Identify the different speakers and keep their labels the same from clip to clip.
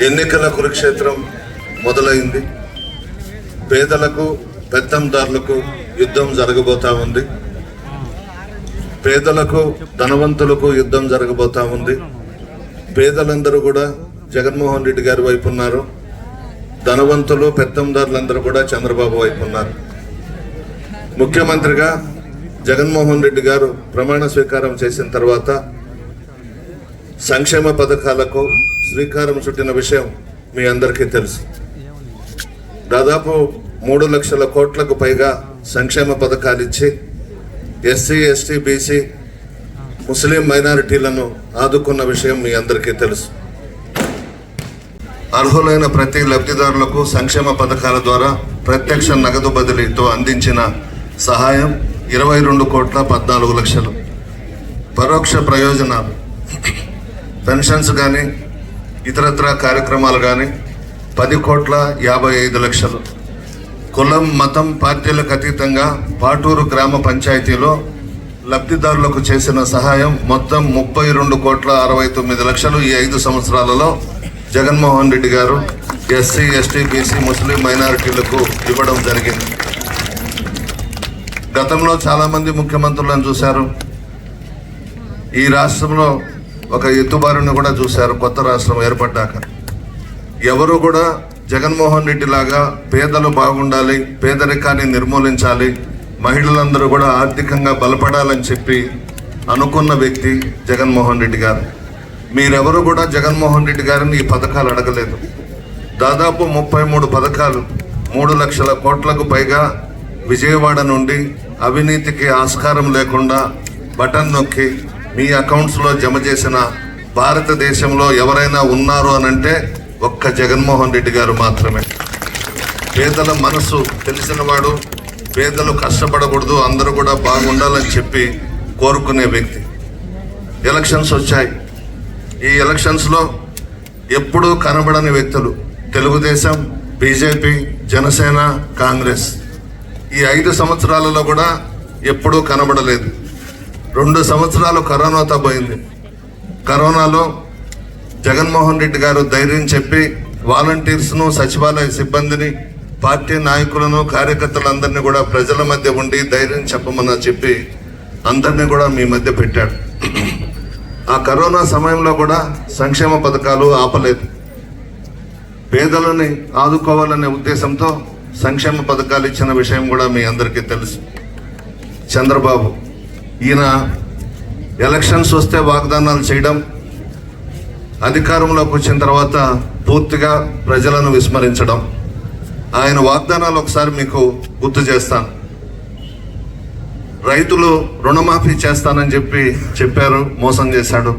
Speaker 1: ఎన్నికల కురుక్షేత్రం మొదలైంది. పేదలకు పెత్తందారులకు యుద్ధం జరగబోతా ఉంది. పేదలకు ధనవంతులకు యుద్ధం జరగబోతా ఉంది. పేదలందరూ కూడా జగన్మోహన్ రెడ్డి గారి వైపు ఉన్నారు. ధనవంతులు పెత్తందారులందరూ కూడా చంద్రబాబు వైపు ఉన్నారు. ముఖ్యమంత్రిగా జగన్మోహన్ రెడ్డి గారు ప్రమాణ స్వీకారం చేసిన తర్వాత సంక్షేమ పథకాలకు శ్రీకారం చుట్టిన విషయం మీ అందరికీ తెలుసు. దాదాపు 3 లక్షల కోట్లకు పైగా సంక్షేమ పథకాలు ఇచ్చి ఎస్సీ, ఎస్టీ, బీసీ, ముస్లిం మైనారిటీలను ఆదుకున్న విషయం మీ అందరికీ తెలుసు. అర్హులైన ప్రతి లబ్ధిదారులకు సంక్షేమ పథకాల ద్వారా ప్రత్యక్ష నగదు బదిలీతో అందించిన సహాయం 22,14,00,000. పరోక్ష ప్రయోజనాలు పెన్షన్స్ కానీ ఇతరత్ర కార్యక్రమాలు కానీ 10,55,00,000. కులం, మతం, పార్టీలకు అతీతంగా పాటూరు గ్రామ పంచాయతీలో లబ్ధిదారులకు చేసిన సహాయం మొత్తం 32,69,00,000 ఈ 5 సంవత్సరాలలో జగన్మోహన్ రెడ్డి గారు ఎస్సీ, ఎస్టీ, బీసీ, ముస్లిం మైనారిటీలకు ఇవ్వడం జరిగింది. గతంలో చాలామంది ముఖ్యమంత్రులను చూశారు. ఈ రాష్ట్రంలో ఒక ఎత్తుబారుని కూడా చూశారు. కొత్త రాష్ట్రం ఏర్పడ్డాక ఎవరు కూడా జగన్మోహన్ రెడ్డి లాగా పేదలు బాగుండాలి, పేదరికాన్ని నిర్మూలించాలి, మహిళలందరూ కూడా ఆర్థికంగా బలపడాలని చెప్పి అనుకున్న వ్యక్తి జగన్మోహన్ రెడ్డి గారు. మీరెవరు కూడా జగన్మోహన్ రెడ్డి గారిని ఈ పథకాలు అడగలేదు. దాదాపు 33 పథకాలు 3 లక్షల కోట్లకు పైగా విజయవాడ నుండి అవినీతికి ఆస్కారం లేకుండా బటన్ నొక్కి మీ అకౌంట్స్లో జమ చేసిన భారతదేశంలో ఎవరైనా ఉన్నారు అనంటే ఒక్క జగన్మోహన్ రెడ్డి గారు మాత్రమే. పేదల మనసు తెలిసినవాడు, పేదలు కష్టపడకూడదు, అందరూ కూడా బాగుండాలని చెప్పి కోరుకునే వ్యక్తి. ఎలక్షన్స్ వచ్చాయి. ఈ ఎలక్షన్స్లో ఎప్పుడూ కనబడని వ్యక్తులు తెలుగుదేశం, బీజేపీ, జనసేన, కాంగ్రెస్. ఈ 5 సంవత్సరాలలో కూడా ఎప్పుడూ కనబడలేదు. 2 సంవత్సరాలు కరోనాతో పోయింది. కరోనాలో జగన్మోహన్ రెడ్డి గారు ధైర్యం చెప్పి వాలంటీర్స్ను, సచివాలయ సిబ్బందిని, పార్టీ నాయకులను, కార్యకర్తలందరినీ కూడా ప్రజల మధ్య ఉండి ధైర్యం చెప్పమని చెప్పి అందరినీ కూడా మీ మధ్య పెట్టాడు. ఆ కరోనా సమయంలో కూడా సంక్షేమ పథకాలు ఆపలేదు. పేదలని ఆదుకోవాలనే ఉద్దేశంతో సంక్షేమ పథకాలు ఇచ్చిన విషయం కూడా మీ అందరికీ తెలుసు. చంద్రబాబు ఈయన ఎలక్షన్స్ వస్తే వాగ్దానాలు చేయడం, అధికారంలోకి వచ్చిన తర్వాత పూర్తిగా ప్రజలను విస్మరించడం. ఆయన వాగ్దానాలు ఒకసారి మీకు గుర్తు చేస్తాను. రైతులు రుణమాఫీ చేస్తానని చెప్పారు, మోసం చేశాడు.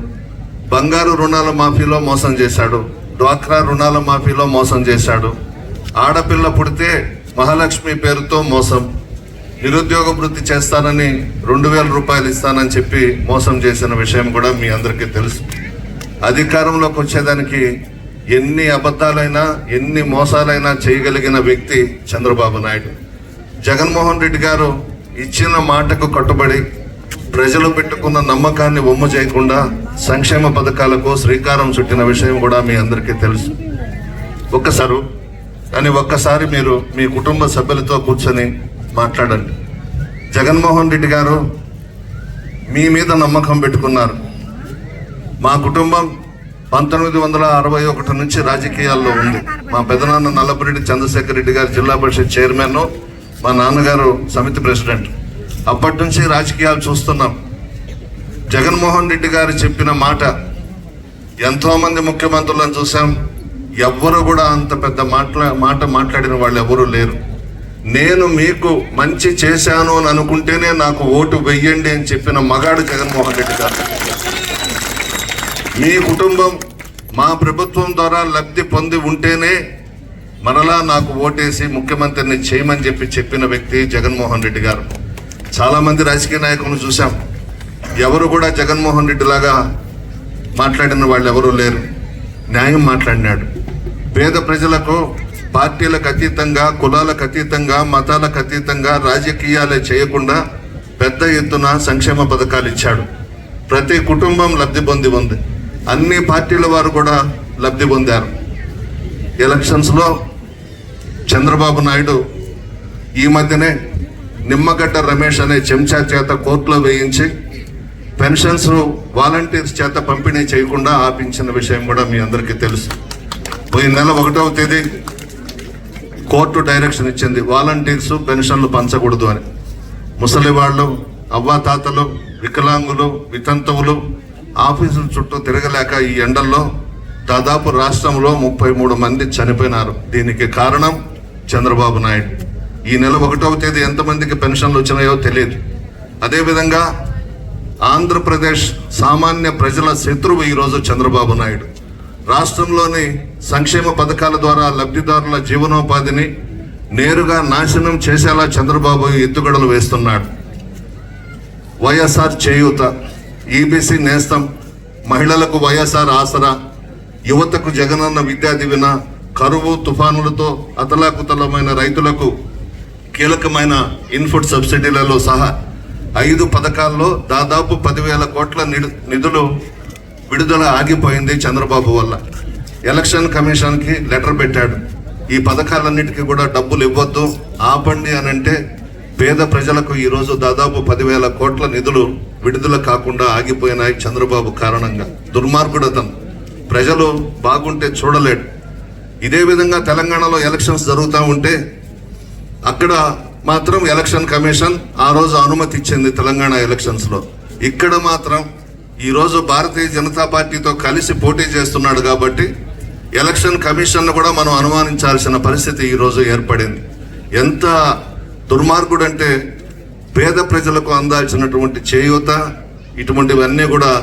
Speaker 1: బంగారు రుణాల మాఫీలో మోసం చేశాడు. డ్వాక్రా రుణాల మాఫీలో మోసం చేశాడు. ఆడపిల్ల పుడితే మహాలక్ష్మి పేరుతో మోసం. నిరుద్యోగ వృత్తి చేస్తానని 2,000 రూపాయలు ఇస్తానని చెప్పి మోసం చేసిన విషయం కూడా మీ అందరికీ తెలుసు. అధికారంలోకి వచ్చేదానికి ఎన్ని అబద్ధాలైనా, ఎన్ని మోసాలైనా చేయగలిగిన వ్యక్తి చంద్రబాబు నాయుడు. జగన్మోహన్ రెడ్డి గారు ఇచ్చిన మాటకు కట్టుబడి ప్రజలు పెట్టుకున్న నమ్మకాన్ని వమ్ము చేయకుండా సంక్షేమ పథకాలకు శ్రీకారం చుట్టిన విషయం కూడా మీ అందరికీ తెలుసు. ఒక్కసారి మీరు మీ కుటుంబ సభ్యులతో కూర్చొని మాట్లాడండి. జగన్మోహన్ రెడ్డి గారు మీ మీద నమ్మకం పెట్టుకున్నారు. మా కుటుంబం 1961 నుంచి రాజకీయాల్లో ఉంది. మా పెదనాన్న నల్లపురెడ్డి చంద్రశేఖర్ రెడ్డి గారు జిల్లా పరిషత్ చైర్మన్, మా నాన్నగారు సమితి ప్రెసిడెంట్. అప్పటి నుంచి రాజకీయాలు చూస్తున్నాం. జగన్మోహన్ రెడ్డి గారు చెప్పిన మాట ఎంతోమంది ముఖ్యమంత్రులను చూసాం. ఎవ్వరు కూడా అంత పెద్ద మాట మాట్లాడిన వాళ్ళు ఎవరూ లేరు. నేను మీకు మంచి చేశాను అని అనుకుంటేనే నాకు ఓటు వెయ్యండి అని చెప్పిన మగాడు జగన్మోహన్ రెడ్డి గారు. మీ కుటుంబం మా ప్రభుత్వం ద్వారా లబ్ధి పొంది ఉంటేనే మరలా నాకు ఓటేసి ముఖ్యమంత్రిని చేయమని చెప్పిన వ్యక్తి జగన్మోహన్ రెడ్డి గారు. చాలామంది రాజకీయ నాయకులను చూసాం. ఎవరు కూడా జగన్మోహన్ రెడ్డి లాగా మాట్లాడిన వాళ్ళు ఎవరూ లేరు. న్యాయం మాట్లాడినాడు. పేద ప్రజలకు పార్టీలకు అతీతంగా, కులాలకు అతీతంగా, మతాలకు అతీతంగా రాజకీయాలే చేయకుండా పెద్ద ఎత్తున సంక్షేమ పథకాలు ఇచ్చాడు. ప్రతి కుటుంబం లబ్ధి పొంది ఉంది. అన్ని పార్టీల వారు కూడా లబ్ధి పొందారు. ఎలక్షన్స్లో చంద్రబాబు నాయుడు ఈ మధ్యనే నిమ్మగడ్డ రమేష్ అనే చెంచా చేత కోర్టులో వేయించి పెన్షన్స్ వాలంటీర్స్ చేత పంపిణీ చేయకుండా ఆపించిన విషయం కూడా మీ అందరికీ తెలుసు. పోయిన నెల 1వ తేదీ కోర్టు డైరెక్షన్ ఇచ్చింది, వాలంటీర్స్ పెన్షన్లు పంచకూడదు అని. ముసలి వాళ్ళు, అవ్వాతాతలు, వికలాంగులు, వితంతువులు ఆఫీసుల చుట్టూ తిరగలేక ఈ ఎండల్లో దాదాపు రాష్ట్రంలో 33 మంది చనిపోయినారు. దీనికి కారణం చంద్రబాబు నాయుడు. ఈ నెల 1వ తేదీ ఎంతమందికి పెన్షన్లు వచ్చినాయో తెలియదు. అదేవిధంగా ఆంధ్రప్రదేశ్ సామాన్య ప్రజల శత్రువు ఈరోజు చంద్రబాబు నాయుడు. రాష్ట్రంలోని సంక్షేమ పథకాల ద్వారా లబ్ధిదారుల జీవనోపాధిని నేరుగా నాశనం చేసేలా చంద్రబాబు ఎత్తుగడలు వేస్తున్నాడు. వైఎస్ఆర్ చేయూత, ఈబీసీ నేస్తం, మహిళలకు వైఎస్ఆర్ ఆసరా, యువతకు జగనన్న విద్యా దీవెన, కరువు తుఫానులతో అతలాకుతలమైన రైతులకు కీలకమైన ఇన్పుట్ సబ్సిడీలలో సహా 5 పథకాల్లో దాదాపు 10,000 కోట్ల నిధులు విడుదల ఆగిపోయింది చంద్రబాబు వల్ల. ఎలక్షన్ కమిషన్కి లెటర్ పెట్టాడు, ఈ పథకాలన్నిటికీ కూడా డబ్బులు ఇవ్వద్దు, ఆపండి అని అంటే పేద ప్రజలకు ఈరోజు దాదాపు 10,000 కోట్ల నిధులు విడుదల కాకుండా ఆగిపోయినాయి చంద్రబాబు కారణంగా. దుర్మార్గుడు అతను, ప్రజలు బాగుంటే చూడలేడు. ఇదే విధంగా తెలంగాణలో ఎలక్షన్స్ జరుగుతూ ఉంటే అక్కడ మాత్రం ఎలక్షన్ కమిషన్ ఆ రోజు అనుమతి ఇచ్చింది తెలంగాణ ఎలక్షన్స్లో. ఇక్కడ మాత్రం ఈరోజు భారతీయ జనతా పార్టీతో కలిసి పోటీ చేస్తున్నాడు కాబట్టి ఎలక్షన్ కమిషన్ కూడా మనం అనుమానించాల్సిన పరిస్థితి ఈరోజు ఏర్పడింది. ఎంత దుర్మార్గుడంటే పేద ప్రజలకు అందాల్సినటువంటి చేయూత ఇటువంటివన్నీ కూడా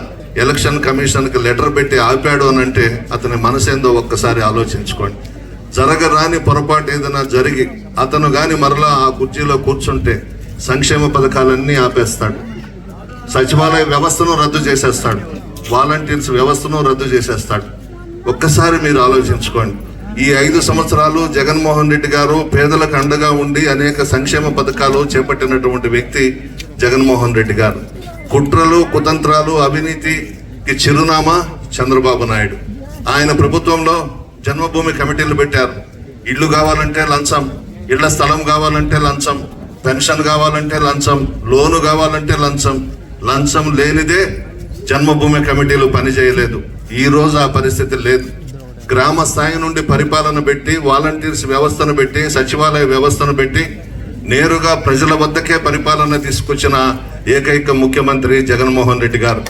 Speaker 1: ఎలక్షన్ కమిషన్కి లెటర్ పెట్టి ఆపాడు అని అంటే అతని మనసేందో ఒక్కసారి ఆలోచించుకోండి. జరగరాని పొరపాటు ఏదైనా జరిగి అతను కానీ మరలా ఆ కుర్చీలో కూర్చుంటే సంక్షేమ పథకాలన్నీ ఆపేస్తాడు, సచివాలయ వ్యవస్థను రద్దు చేసేస్తాడు, వాలంటీర్స్ వ్యవస్థను రద్దు చేసేస్తాడు. ఒక్కసారి మీరు ఆలోచించుకోండి. ఈ 5 సంవత్సరాలు జగన్మోహన్ రెడ్డి గారు పేదలకు అండగా ఉండి అనేక సంక్షేమ పథకాలు చేపట్టినటువంటి వ్యక్తి జగన్మోహన్ రెడ్డి గారు. కుట్రలు, కుతంత్రాలు, అవినీతికి చిరునామా చంద్రబాబు నాయుడు. ఆయన ప్రభుత్వంలో జన్మభూమి కమిటీలు పెట్టారు. ఇల్లు కావాలంటే లంచం, ఇళ్ల స్థలం కావాలంటే లంచం, పెన్షన్ కావాలంటే లంచం, లోను కావాలంటే లంచం. లంచం లేనిదే జన్మభూమి కమిటీలు పనిచేయలేదు. ఈ రోజు ఆ పరిస్థితి లేదు. గ్రామ స్థాయి నుండి పరిపాలన పెట్టి, వాలంటీర్స్ వ్యవస్థను పెట్టి, సచివాలయ వ్యవస్థను పెట్టి నేరుగా ప్రజల వద్దకే పరిపాలన తీసుకొచ్చిన ఏకైక ముఖ్యమంత్రి జగన్మోహన్ రెడ్డి గారు.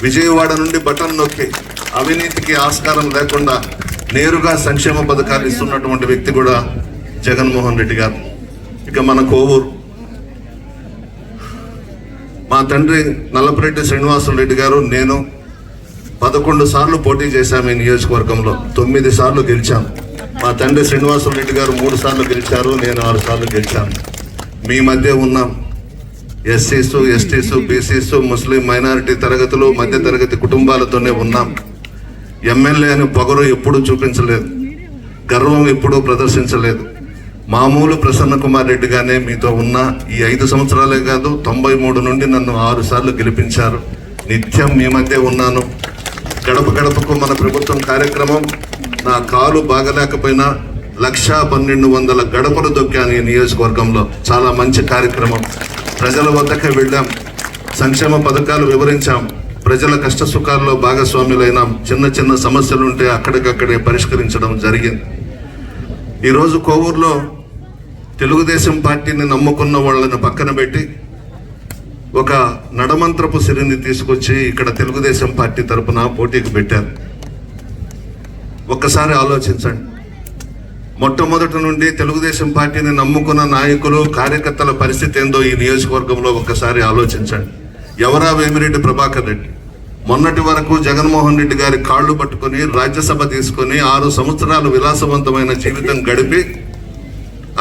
Speaker 1: విజయవాడ నుండి బటన్ నొక్కి అవినీతికి ఆస్కారం లేకుండా నేరుగా సంక్షేమ పథకాలు ఇస్తున్నటువంటి వ్యక్తి కూడా జగన్మోహన్ రెడ్డి గారు. ఇక మన కోవూరు, మా తండ్రి నల్లపురెడ్డి శ్రీనివాసులు రెడ్డి గారు, నేను 11 సార్లు పోటీ చేశాము ఈ నియోజకవర్గంలో, 9 సార్లు గెలిచాం. మా తండ్రి శ్రీనివాసులు రెడ్డి గారు 3 సార్లు గెలిచారు, నేను 6 సార్లు గెలిచాను. మీ మధ్య ఉన్నాం. ఎస్సీసు, ఎస్టీసు, బీసీసు, ముస్లిం మైనారిటీ తరగతులు, మధ్య తరగతి కుటుంబాలతోనే ఉన్నాం. ఎమ్మెల్యే అని పొగరు ఎప్పుడూ చూపించలేదు, గర్వం ఎప్పుడూ ప్రదర్శించలేదు. మామూలు ప్రసన్న కుమార్ రెడ్డిగానే మీతో ఉన్న ఈ 5 సంవత్సరాలే కాదు, 93 నుండి నన్ను 6 సార్లు గెలిపించారు. నిత్యం మీ మధ్య ఉన్నాను. గడప గడపకు మన ప్రభుత్వం కార్యక్రమం, నా కాలు బాగలేకపోయినా 1,12,00 గడపలు దొక్కాను ఈ నియోజకవర్గంలో. చాలా మంచి కార్యక్రమం. ప్రజల వద్దకే వెళ్ళాం, సంక్షేమ పథకాలు వివరించాం, ప్రజల కష్ట సుఖాల్లో భాగస్వాములైనాం. చిన్న చిన్న సమస్యలు ఉంటే అక్కడికక్కడే పరిష్కరించడం జరిగింది. ఈరోజు కోవూరులో తెలుగుదేశం పార్టీని నమ్ముకున్న వాళ్ళని పక్కన పెట్టి ఒక నడమంత్రపు సిరిని తీసుకొచ్చి ఇక్కడ తెలుగుదేశం పార్టీ తరపున పోటీకి పెట్టారు. ఒక్కసారి ఆలోచించండి. మొట్టమొదటి నుండి తెలుగుదేశం పార్టీని నమ్ముకున్న నాయకులు, కార్యకర్తల పరిస్థితి ఏందో ఈ నియోజకవర్గంలో ఒక్కసారి ఆలోచించండి. ఎవరా వేమిరెడ్డి ప్రభాకర్ రెడ్డి? మొన్నటి వరకు జగన్మోహన్ రెడ్డి గారి కాళ్ళు పట్టుకొని రాజ్యసభ తీసుకొని 6 సంవత్సరాలు విలాసవంతమైన జీవితం గడిపి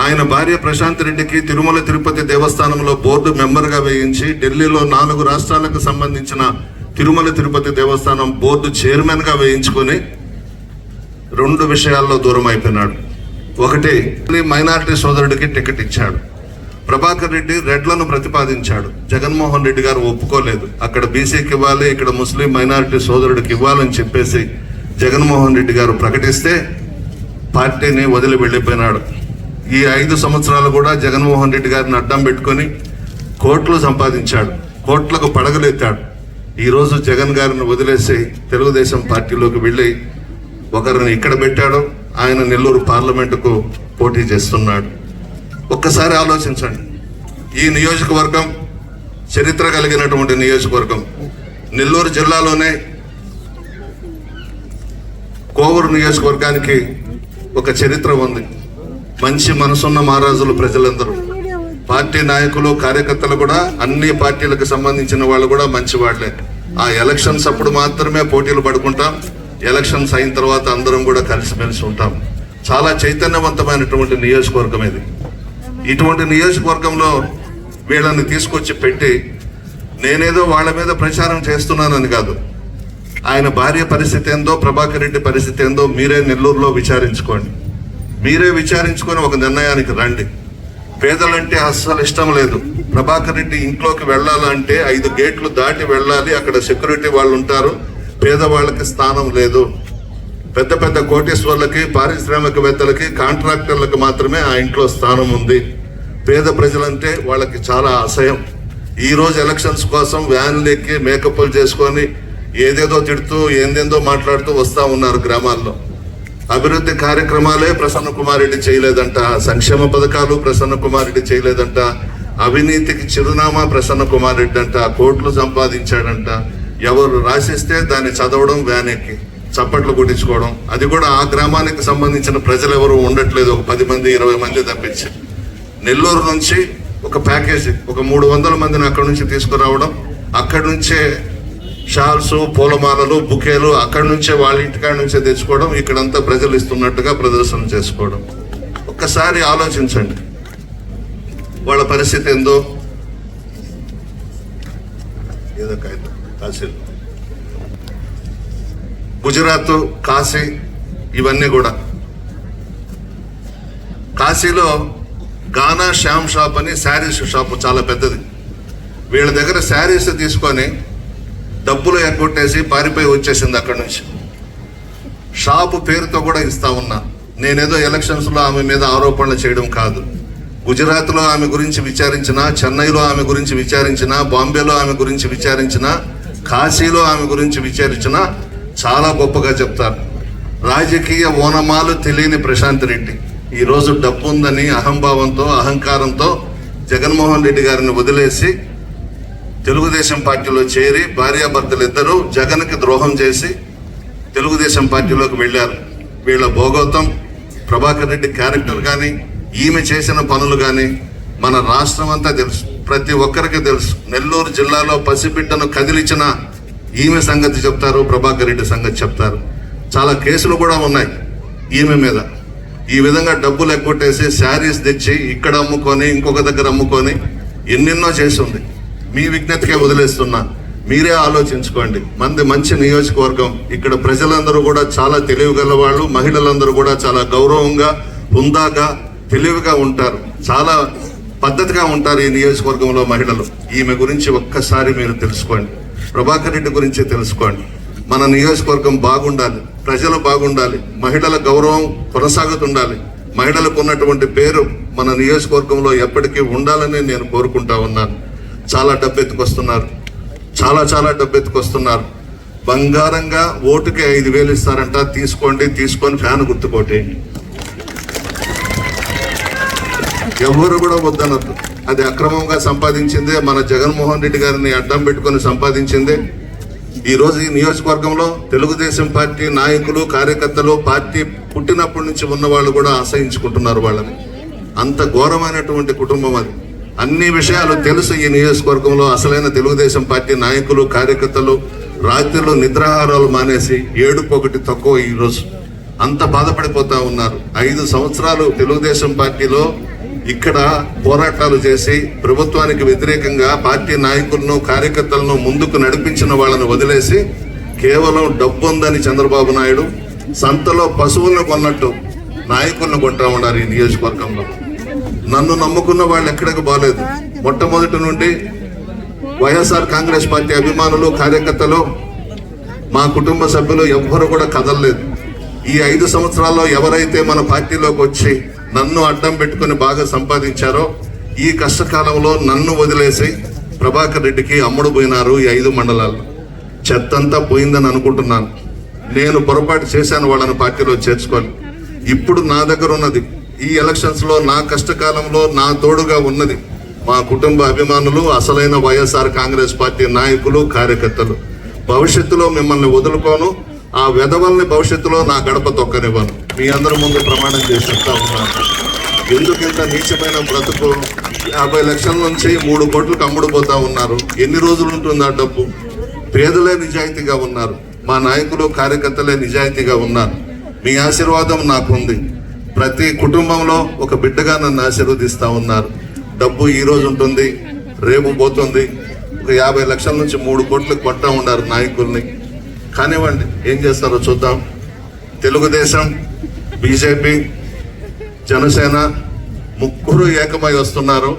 Speaker 1: ఆయన భార్య ప్రశాంత్ రెడ్డికి తిరుమల తిరుపతి దేవస్థానంలో బోర్డు మెంబర్గా వేయించి ఢిల్లీలో 4 రాష్ట్రాలకు సంబంధించిన తిరుమల తిరుపతి దేవస్థానం బోర్డు చైర్మన్గా వేయించుకొని 2 విషయాల్లో దూరం అయిపోయినాడు. ఒకటి, మైనారిటీ సోదరుడికి టికెట్ ఇచ్చాడు. ప్రభాకర్ రెడ్డి రెడ్లను ప్రతిపాదించాడు, జగన్మోహన్ రెడ్డి గారు ఒప్పుకోలేదు. అక్కడ బీసీకి ఇవ్వాలి, ఇక్కడ ముస్లిం మైనారిటీ సోదరుడికి ఇవ్వాలని చెప్పేసి జగన్మోహన్ రెడ్డి గారు ప్రకటిస్తే పార్టీని వదిలి వెళ్ళిపోయినాడు. ఈ 5 సంవత్సరాలు కూడా జగన్మోహన్ రెడ్డి గారిని అడ్డం పెట్టుకొని కోట్లు సంపాదించాడు, కోట్లకు పడగలెత్తాడు. ఈరోజు జగన్ గారిని వదిలేసి తెలుగుదేశం పార్టీలోకి వెళ్ళి ఒకరిని ఇక్కడ పెట్టాడు. ఆయన నెల్లూరు పార్లమెంటుకు పోటీ చేస్తున్నాడు. ఒక్కసారి ఆలోచించండి. ఈ నియోజకవర్గం చరిత్ర కలిగినటువంటి నియోజకవర్గం. నెల్లూరు జిల్లాలోనే కోవూరు నియోజకవర్గానికి ఒక చరిత్ర ఉంది. మంచి మనసున్న మహారాజులు ప్రజలందరూ, పార్టీ నాయకులు కార్యకర్తలు కూడా అన్ని పార్టీలకు సంబంధించిన వాళ్ళు కూడా మంచి వాళ్ళే. ఆ ఎలక్షన్స్ అప్పుడు మాత్రమే పోటీలు పడుకుంటాం. ఎలక్షన్స్ అయిన తర్వాత అందరం కూడా కలిసిమెలిసి ఉంటాం. చాలా చైతన్యవంతమైనటువంటి నియోజకవర్గం ఇది. ఇటువంటి నియోజకవర్గంలో వీళ్ళని తీసుకొచ్చి పెట్టి నేనేదో వాళ్ళ మీద ప్రచారం చేస్తున్నానని కాదు. ఆయన భార్య పరిస్థితి ఏందో, ప్రభాకర్ రెడ్డి పరిస్థితి ఏందో మీరే నెల్లూరులో విచారించుకోండి. మీరే విచారించుకొని ఒక నిర్ణయానికి రండి. పేదలంటే అస్సలు ఇష్టం లేదు. ప్రభాకర్ రెడ్డి ఇంట్లోకి వెళ్ళాలంటే 5 గేట్లు దాటి వెళ్ళాలి. అక్కడ సెక్యూరిటీ వాళ్ళు ఉంటారు. పేదవాళ్ళకి స్థానం లేదు. పెద్ద పెద్ద కోటేశ్వర్లకి, పారిశ్రామికవేత్తలకి, కాంట్రాక్టర్లకు మాత్రమే ఆ ఇంట్లో స్థానం ఉంది. పేద ప్రజలంటే వాళ్ళకి చాలా అసహ్యం. ఈ రోజు ఎలక్షన్స్ కోసం వ్యాన్లు ఎక్కి మేకప్లు చేసుకొని ఏదేదో తిడుతూ ఏందేందో మాట్లాడుతూ వస్తూ ఉన్నారు గ్రామాల్లో. అభివృద్ధి కార్యక్రమాలే ప్రసన్న కుమార్ రెడ్డి చేయలేదంట, సంక్షేమ పథకాలు ప్రసన్న కుమార్ రెడ్డి చేయలేదంట, అవినీతికి చిరునామా ప్రసన్న కుమార్ రెడ్డి అంట, కోట్లు సంపాదించాడంట. ఎవరు రాసిస్తే దాన్ని చదవడం, వ్యాన్ ఎక్కి చప్పట్లు కొట్టించుకోవడం. అది కూడా ఆ గ్రామానికి సంబంధించిన ప్రజలు ఎవరు ఉండట్లేదు, ఒక 10 మంది 20 మంది తప్పించి. నెల్లూరు నుంచి ఒక ప్యాకేజీ ఒక 300 మందిని అక్కడి నుంచి తీసుకురావడం, అక్కడి నుంచే షాల్స్, పూలమాలలు, బుకేలు అక్కడి నుంచే వాళ్ళ ఇంటికాడ నుంచే తెచ్చుకోవడం, ఇక్కడంతా ప్రజలు ఇస్తున్నట్టుగా ప్రదర్శన చేసుకోవడం. ఒక్కసారి ఆలోచించండి వాళ్ళ పరిస్థితి ఏందో. ఏదో కాశీలో, గుజరాత్, కాశీ, ఇవన్నీ కూడా. కాశీలో గానా శ్యామ్ షాప్ అని శారీస్ షాప్ చాలా పెద్దది. వీళ్ళ దగ్గర శారీస్ తీసుకొని డబ్బులు ఎగ్గొట్టేసి పారిపోయి వచ్చేసింది అక్కడి నుంచి. షాపు పేరుతో కూడా ఇస్తా ఉన్నా. నేనేదో ఎలక్షన్స్లో ఆమె మీద ఆరోపణలు చేయడం కాదు. గుజరాత్లో ఆమె గురించి విచారించిన, చెన్నైలో ఆమె గురించి విచారించిన, బాంబేలో ఆమె గురించి విచారించిన, కాశీలో ఆమె గురించి విచారించిన చాలా గొప్పగా చెప్తారు. రాజకీయ ఓనమాలు తెలియని ప్రశాంత్ రెడ్డి ఈరోజు డబ్బు ఉందని అహంభావంతో, అహంకారంతో జగన్మోహన్ రెడ్డి గారిని వదిలేసి తెలుగుదేశం పార్టీలో చేరి భార్యాభర్తలు ఇద్దరు జగన్కి ద్రోహం చేసి తెలుగుదేశం పార్టీలోకి వెళ్ళారు. వీళ్ళ భోగోతం, ప్రభాకర్ రెడ్డి క్యారెక్టర్ కానీ, ఈమె చేసిన పనులు కానీ మన రాష్ట్రం అంతా తెలుసు, ప్రతి ఒక్కరికి తెలుసు. నెల్లూరు జిల్లాలో పసిబిడ్డను కదిలించిన ఈమె సంగతి చెప్తారు, ప్రభాకర్ రెడ్డి సంగతి చెప్తారు. చాలా కేసులు కూడా ఉన్నాయి ఈమె మీద. ఈ విధంగా డబ్బులు ఎగ్గొట్టేసి శారీస్ తెచ్చి ఇక్కడ అమ్ముకొని ఇంకొక దగ్గర అమ్ముకొని ఎన్నెన్నో చేసింది. మీ విజ్ఞతకే వదిలేస్తున్నా, మీరే ఆలోచించుకోండి. మంది మంచి నియోజకవర్గం. ఇక్కడ ప్రజలందరూ కూడా చాలా తెలివిగల వాళ్ళు, మహిళలందరూ కూడా చాలా గౌరవంగా, హుందాగా, తెలివిగా ఉంటారు. చాలా పద్ధతిగా ఉంటారు ఈ నియోజకవర్గంలో మహిళలు. ఈమె గురించి ఒక్కసారి మీరు తెలుసుకోండి. ప్రభాకర్ రెడ్డి గురించి తెలుసుకోండి. మన నియోజకవర్గం బాగుండాలి, ప్రజలు బాగుండాలి, మహిళల గౌరవం కొనసాగుతుండాలి. మహిళలకు ఉన్నటువంటి పేరు మన నియోజకవర్గంలో ఎప్పటికీ ఉండాలని నేను కోరుకుంటా ఉన్నాను. చాలా డబ్బెత్తుకొస్తున్నారు, చాలా డబ్బెత్తుకొస్తున్నారు. బంగారంగా ఓటుకి 5,000 ఇస్తారంట. తీసుకోండి, తీసుకొని ఫ్యాన్ గుర్తుకోటేయండి. ఎవరు కూడా వద్దనద్దు. అది అక్రమంగా సంపాదించిందే, మన జగన్మోహన్ రెడ్డి గారిని అడ్డం పెట్టుకొని సంపాదించిందే. ఈరోజు ఈ నియోజకవర్గంలో తెలుగుదేశం పార్టీ నాయకులు, కార్యకర్తలు, పార్టీ పుట్టినప్పటి నుంచి ఉన్న వాళ్ళు కూడా అసహించుకుంటున్నారు వాళ్ళని. అంత ఘోరమైనటువంటి కుటుంబం అది. అన్ని విషయాలు తెలుసు ఈ నియోజకవర్గంలో. అసలైన తెలుగుదేశం పార్టీ నాయకులు, కార్యకర్తలు రాత్రులు నిద్రాహారాలు మానేసి ఏడుపు ఒకటి తక్కువ. ఈరోజు అంత బాధపడిపోతా ఉన్నారు. 5 సంవత్సరాలు తెలుగుదేశం పార్టీలో ఇక్కడ పోరాటాలు చేసి ప్రభుత్వానికి వ్యతిరేకంగా పార్టీ నాయకులను, కార్యకర్తలను ముందుకు నడిపించిన వాళ్ళను వదిలేసి కేవలం డబ్బు ఉందని చంద్రబాబు నాయుడు సంతలో పశువులను కొన్నట్టు నాయకులను కొంటా ఉన్నారు ఈ నియోజకవర్గంలో. నన్ను నమ్ముకున్న వాళ్ళు ఎక్కడికి బాలేదు. మొట్టమొదటి నుండి వైఎస్ఆర్ కాంగ్రెస్ పార్టీ అభిమానులు, కార్యకర్తలు, మా కుటుంబ సభ్యులు ఎవ్వరు కూడా కదలలేదు. ఈ 5 సంవత్సరాల్లో ఎవరైతే మన పార్టీలోకి వచ్చి నన్ను అడ్డం పెట్టుకుని బాగా సంపాదించారో ఈ కష్టకాలంలో నన్ను వదిలేసి ప్రభాకర్ రెడ్డికి అమ్ముడు పోయినారు ఈ 5 మండలాల్లో. చెత్తంతా పోయిందని అనుకుంటున్నాను. నేను పొరపాటు చేశాను వాళ్ళని పార్టీలో చేర్చుకొని. ఇప్పుడు నా దగ్గర ఉన్నది ఈ ఎలక్షన్స్ లో నా కష్టకాలంలో నా తోడుగా ఉన్నది మా కుటుంబ అభిమానులు, అసలైన వైఎస్ఆర్ కాంగ్రెస్ పార్టీ నాయకులు, కార్యకర్తలు. భవిష్యత్తులో మిమ్మల్ని వదులుకోను, ఆ వెధవల్ని భవిష్యత్తులో నా గడప తొక్కనివ్వను. మీ అందరి ముందు ప్రమాణం చేసి చెప్తా ఉన్నాను. ఎందుకింత నీచమైన బ్రతుకు? 50 లక్షల నుంచి 3 కోట్లకు అమ్ముడు పోతా ఉన్నారు. ఎన్ని రోజులు ఉంటుంది ఆ డబ్బు? పేదలే నిజాయితీగా ఉన్నారు, మా నాయకులు కార్యకర్తలే నిజాయితీగా ఉన్నారు. మీ ఆశీర్వాదం నాకుంది. ప్రతి కుటుంబంలో ఒక బిడ్డగా నన్ను ఆశీర్వదిస్తూ ఉన్నారు. డబ్బు ఈ రోజు ఉంటుంది, రేపు పోతుంది. ఒక 50 లక్షల నుంచి 3 కోట్లకు కొంటా ఉన్నారు నాయకుల్ని. కానివ్వండి, ఏం చేస్తారో చూద్దాం. తెలుగుదేశం, బీజేపీ, జనసేన ముగ్గురు ఏకమై వస్తున్నారు.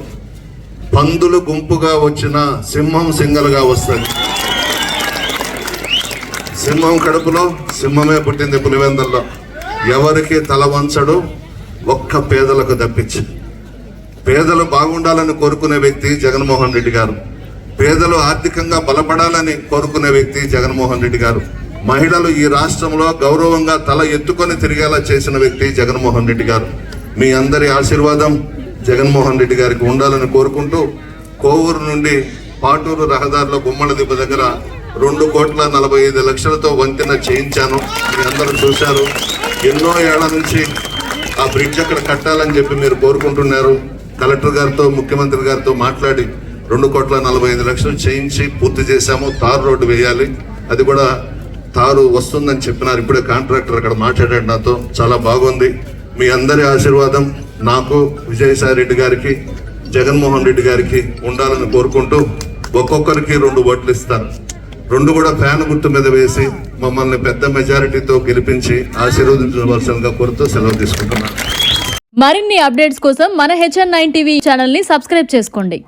Speaker 1: పందులు గుంపుగా వచ్చిన సింహం సింగల్గా వస్తుంది. సింహం కడుపులో సింహమే పుట్టింది పులివెందుల్లో. ఎవరికి తల వంచడు, ఒక్క పేదలకు తప్పించి. పేదలు బాగుండాలని కోరుకునే వ్యక్తి జగన్మోహన్ రెడ్డి గారు. పేదలు ఆర్థికంగా బలపడాలని కోరుకునే వ్యక్తి జగన్మోహన్ రెడ్డి గారు. మహిళలు ఈ రాష్ట్రంలో గౌరవంగా తల ఎత్తుకొని తిరిగేలా చేసిన వ్యక్తి జగన్మోహన్ రెడ్డి గారు. మీ అందరి ఆశీర్వాదం జగన్మోహన్ రెడ్డి గారికి ఉండాలని కోరుకుంటూ, కోవూరు నుండి పాటూరు రహదారిలో గుమ్మల దిబ్బ దగ్గర 2,45,00,000తో వంతెన చేయించాను. మీ అందరూ చూశారు. ఎన్నో ఏళ్ల నుంచి ఆ బ్రిడ్జ్ అక్కడ కట్టాలని చెప్పి మీరు కోరుకుంటున్నారు. కలెక్టర్ గారితో, ముఖ్యమంత్రి గారితో మాట్లాడి 2,45,00,000 చేయించి పూర్తి చేశాము. తారు రోడ్డు వేయాలి, అది కూడా తారు వస్తుందని చెప్పినారు. ఇప్పుడే కాంట్రాక్టర్ అక్కడ మాట్లాడాడు నాతో. చాలా బాగుంది. మీ అందరి ఆశీర్వాదం నాకు, విజయసాయి రెడ్డి గారికి, జగన్మోహన్ రెడ్డి గారికి ఉండాలని కోరుకుంటూ, ఒక్కొక్కరికి 2 ఓట్లు ఇస్తాను. 2 కూడా ఫ్యాన్ గుర్తు మీద వేసి మమ్మల్ని పెద్ద మెజారిటీతో గెలిపించి ఆశీర్వదించవలసిందిగా కోరుతూ సెలవు తీసుకుంటున్నాను.
Speaker 2: మరిన్ని అప్డేట్స్ కోసం మన HN9 టీవీ ఛానల్ ని సబ్స్క్రైబ్ చేసుకోండి.